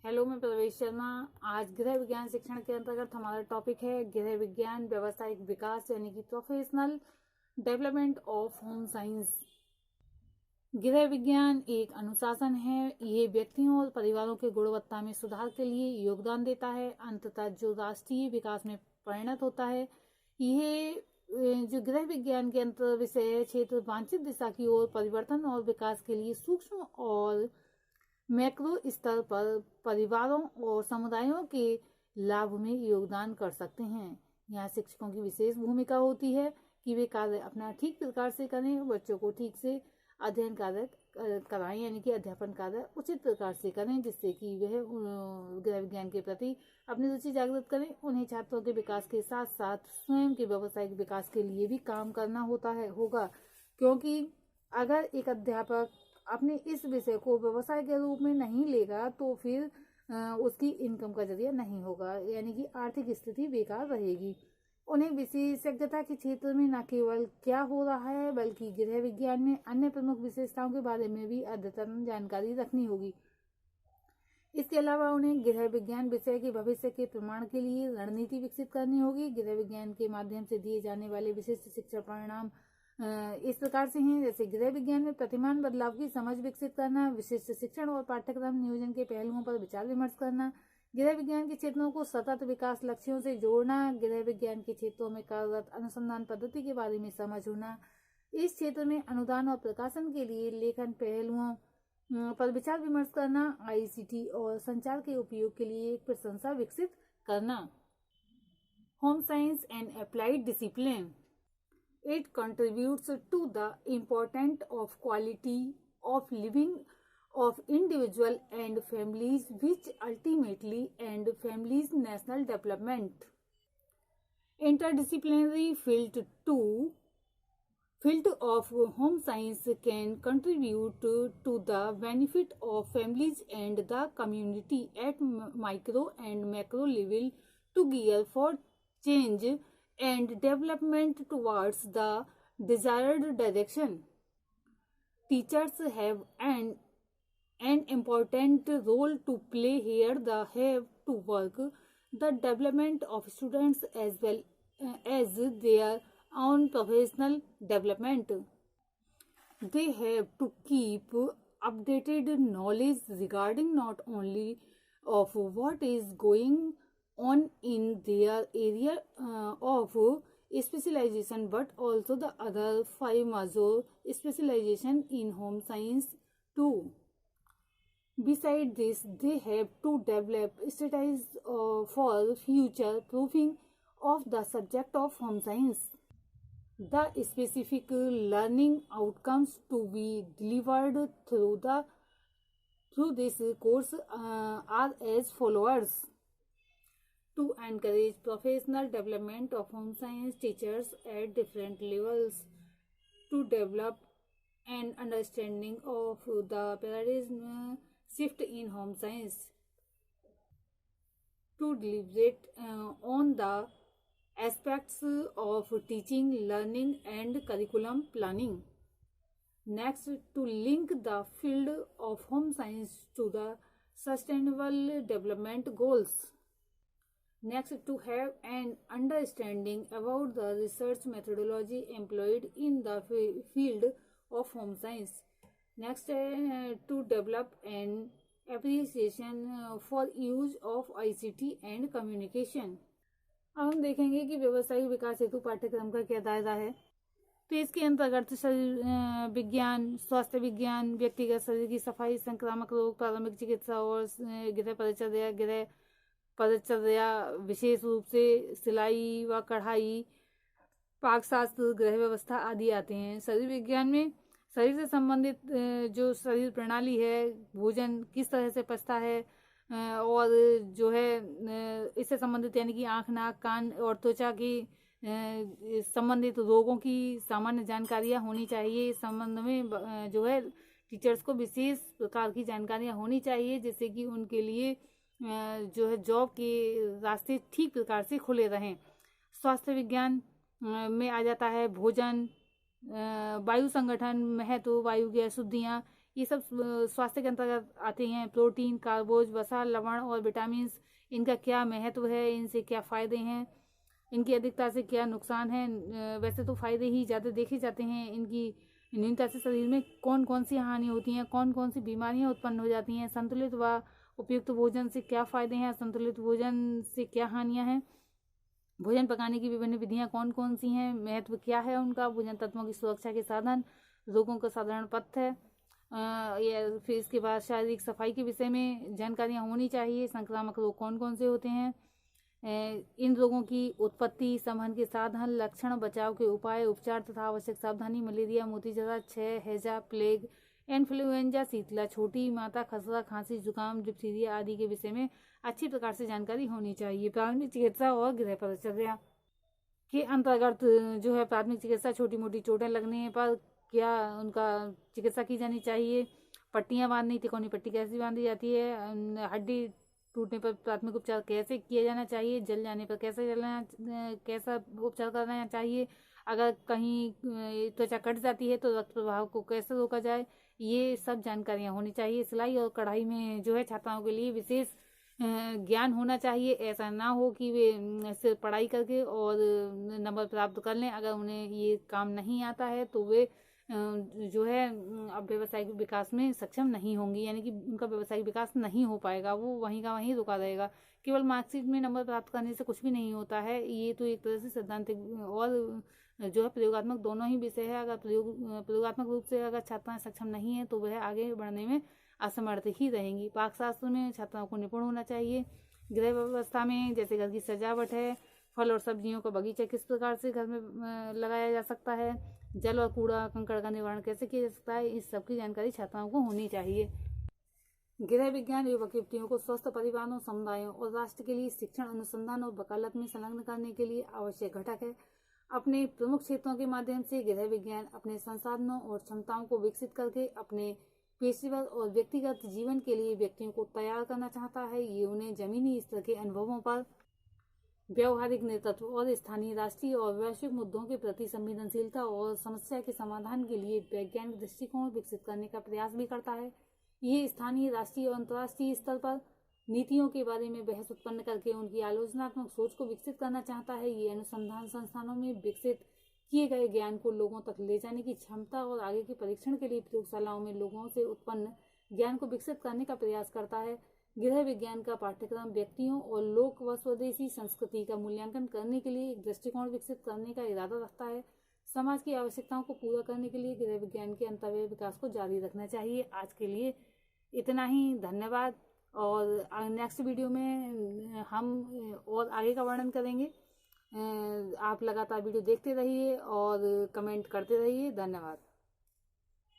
Hello, मैं प्रवेश शर्मा। आज गृह विज्ञान शिक्षण के अंतर्गत हमारा टॉपिक है गृह विज्ञान व्यावसायिक विकास यानी कि professional development of home science. गृह विज्ञान एक अनुशासन है। ये व्यक्तियों और परिवारों के गुणवत्ता में सुधार के लिए योगदान देता है, अंततः जो राष्ट्रीय विकास में परिणत होता है। यह जो गृह विज्ञान के अंतर विषय क्षेत्र वांछित दिशा की ओर परिवर्तन और विकास के लिए सूक्ष्म और मैक्रो स्तर पर परिवारों और समुदायों के लाभ में योगदान कर सकते हैं। यहाँ शिक्षकों की विशेष भूमिका होती है कि वे कार्य अपना ठीक प्रकार से करें, बच्चों को ठीक से अध्ययन कार्य कराएं यानी कि अध्यापन कार्य उचित प्रकार से करें, जिससे कि वह गृह विज्ञान के प्रति अपनी रुचि जागृत करें। उन्हें छात्रों के विकास के साथ साथ स्वयं के व्यावसायिक विकास के लिए भी काम करना होगा, क्योंकि अगर एक अध्यापक अपने इस विषय को व्यवसाय के रूप में नहीं लेगा तो फिर उसकी इनकम का जरिया नहीं होगा, यानी कि आर्थिक स्थिति बेकार रहेगी। उन्हें विशेषज्ञता के क्षेत्र में न केवल क्या हो रहा है बल्कि गृह विज्ञान में अन्य प्रमुख विशेषताओं के बारे में भी अद्यतन जानकारी रखनी होगी। इसके अलावा उन्हें गृह विज्ञान विषय के भविष्य के प्रमाण के लिए रणनीति विकसित करनी होगी। गृह विज्ञान के माध्यम से दिए जाने वाले विशिष्ट शिक्षा परिणाम इस प्रकार से हैं, जैसे गृह विज्ञान में प्रतिमान बदलाव की समझ विकसित करना, विशिष्ट शिक्षण और पाठ्यक्रम नियोजन के पहलुओं पर विचार विमर्श करना, गृह विज्ञान के क्षेत्रों को सतत विकास लक्ष्यों से जोड़ना, गृह विज्ञान के क्षेत्रों में कार्यरत अनुसंधान पद्धति के बारे में समझ होना, इस क्षेत्र में अनुदान और प्रकाशन के लिए लेखन पहलुओं पर विचार विमर्श करना, आईसीटी और संचार के उपयोग के लिए एक प्रशंसा विकसित करना। Home science and applied discipline It contributes to the importance of quality of living of individual and families, which ultimately and families' national development. Interdisciplinary field of home science can contribute to the benefit of families and the community at micro and macro level to gear for change and development towards the desired direction. Teachers have an important role to play here. They have to work the development of students as well as their own professional development. They have to keep updated knowledge regarding not only of what is going on in their area of specialization but also the other 5 major specialization in home science too. Besides this, they have to develop strategies for future proofing of the subject of home science. The specific learning outcomes to be delivered through this course are as follows. To encourage professional development of home science teachers at different levels, to develop an understanding of the paradigm shift in home science, to deliberate on the aspects of teaching, learning and curriculum planning. Next, to link the field of home science to the sustainable development goals. Next, to have an understanding about the research methodology employed in the field of home science. Next, to develop an appreciation for use of ICT and communication. अब हम देखेंगे कि व्यावसायिक विकास हेतु पाठ्यक्रम का क्या दायरा है। तो इसके अंतर्गत शरीर विज्ञान, स्वास्थ्य विज्ञान, व्यक्तिगत शरीर की सफाई, संक्रामक रोग, प्रारंभिक चिकित्सा और गृह परिचर्या विशेष रूप से सिलाई व कढ़ाई, पाकशास्त्र, गृह व्यवस्था आदि आते हैं। शरीर विज्ञान में शरीर से संबंधित जो शरीर प्रणाली है, भोजन किस तरह से पचता है और जो है इससे संबंधित यानी कि आँख, नाक, कान और त्वचा की संबंधित रोगों की सामान्य जानकारियाँ होनी चाहिए। इस संबंध में जो है टीचर्स को विशेष प्रकार की जानकारियाँ होनी चाहिए, जिससे कि उनके लिए जो है जॉब के रास्ते ठीक प्रकार से खुले रहें। स्वास्थ्य विज्ञान में आ जाता है भोजन, वायु संगठन, महत्व, वायु की अशुद्धियाँ, ये सब स्वास्थ्य के अंतर्गत आते हैं। प्रोटीन, कार्बोज, वसा, लवण और विटामिन, इनका क्या महत्व है, इनसे क्या फ़ायदे हैं, इनकी अधिकता से क्या नुकसान है। वैसे तो फ़ायदे ही ज़्यादा देखे जाते हैं। इनकी न्यूनता से शरीर में कौन कौन सी हानि होती हैं, कौन कौन सी बीमारियां उत्पन्न हो जाती हैं, संतुलित व उपयुक्त भोजन से क्या फ़ायदे हैं, संतुलित भोजन से क्या हानियां हैं, भोजन पकाने की विभिन्न विधियां कौन कौन सी हैं, महत्व क्या है उनका, भोजन तत्वों की सुरक्षा के साधन, रोगों का साधारण पथ्य, या फिर इसके बाद शारीरिक सफाई के विषय में जानकारियाँ होनी चाहिए। संक्रामक रोग कौन कौन से होते हैं, इन रोगों की उत्पत्ति, संवहन के साधन, लक्षण, बचाव के उपाय, उपचार तथा आवश्यक सावधानी, मलेरिया, मोतीजरा, क्षय, हैजा, प्लेग, इन्फ्लुएंजा, शीतला, छोटी माता, खसरा, खांसी, जुकाम, डिप्थीरिया आदि के विषय में अच्छी प्रकार से जानकारी होनी चाहिए। प्राथमिक चिकित्सा और गृह परिचर्या के अंतर्गत जो है प्राथमिक चिकित्सा, छोटी मोटी चोटें लगने पर क्या उनका चिकित्सा की जानी चाहिए, पट्टियाँ बांधनी, तिकोनी पट्टी कैसे बांधी जाती है, हड्डी टूटने पर प्राथमिक उपचार कैसे किया जाना चाहिए, जल जाने पर कैसा उपचार करना चाहिए, अगर कहीं त्वचा कट जाती है तो रक्त प्रवाह को कैसे रोका जाए, ये सब जानकारियाँ होनी चाहिए। सिलाई और कढ़ाई में जो है छात्राओं के लिए विशेष ज्ञान होना चाहिए। ऐसा ना हो कि वे सिर्फ पढ़ाई करके और नंबर प्राप्त कर लें। अगर उन्हें ये काम नहीं आता है तो वे जो है अब व्यवसायिक विकास में सक्षम नहीं होंगी, यानी कि उनका व्यवसायिक विकास नहीं हो पाएगा, वो वहीं का वहीं रुका रहेगा। केवल मार्कशीट में नंबर प्राप्त करने से कुछ भी नहीं होता है। ये तो एक तरह से सैद्धांतिक और जो है प्रयोगात्मक दोनों ही विषय है। अगर प्रयोगात्मक रूप से अगर छात्राएं सक्षम नहीं है तो वह आगे बढ़ने में असमर्थ ही रहेंगी। पाकशास्त्र में छात्राओं को निपुण होना चाहिए। गृह व्यवस्था में जैसे घर की सजावट है, फल और सब्जियों का बगीचा किस प्रकार से घर में लगाया जा सकता है, जल और कूड़ा कंकड़ का निवारण कैसे किया जा सकता है, इस सब की जानकारी छात्राओं को होनी चाहिए। गृह विज्ञान युवक युवतियों को स्वस्थ परिवारों, समुदायों और राष्ट्र के लिए शिक्षण, अनुसंधान और वकालत में संलग्न करने के लिए आवश्यक घटक है। अपने प्रमुख क्षेत्रों के माध्यम से गृह विज्ञान अपने संसाधनों और क्षमताओं को विकसित करके अपने पेशेवर और व्यक्तिगत जीवन के लिए व्यक्तियों को तैयार करना चाहता है। ये उन्हें जमीनी स्तर के अनुभवों पर व्यवहारिक नेतृत्व और स्थानीय, राष्ट्रीय और वैश्विक मुद्दों के प्रति संवेदनशीलता और समस्या के समाधान के लिए वैज्ञानिक दृष्टिकोण विकसित करने का प्रयास भी करता है। ये स्थानीय, राष्ट्रीय और अंतर्राष्ट्रीय स्तर पर नीतियों के बारे में बहस उत्पन्न करके उनकी आलोचनात्मक सोच को विकसित करना चाहता है। ये अनुसंधान संस्थानों में विकसित किए गए ज्ञान को लोगों तक ले जाने की क्षमता और आगे के परीक्षण के लिए प्रयोगशालाओं में लोगों से उत्पन्न ज्ञान को विकसित करने का प्रयास करता है। गृह विज्ञान का पाठ्यक्रम व्यक्तियों और लोक व स्वदेशी संस्कृति का मूल्यांकन करने के लिए एक दृष्टिकोण विकसित करने का इरादा रखता है। समाज की आवश्यकताओं को पूरा करने के लिए गृह विज्ञान के अंतर्व्यय विकास को जारी रखना चाहिए। आज के लिए इतना ही, धन्यवाद। और नेक्स्ट वीडियो में हम और आगे का वर्णन करेंगे। आप लगातार वीडियो देखते रहिए और कमेंट करते रहिए। धन्यवाद।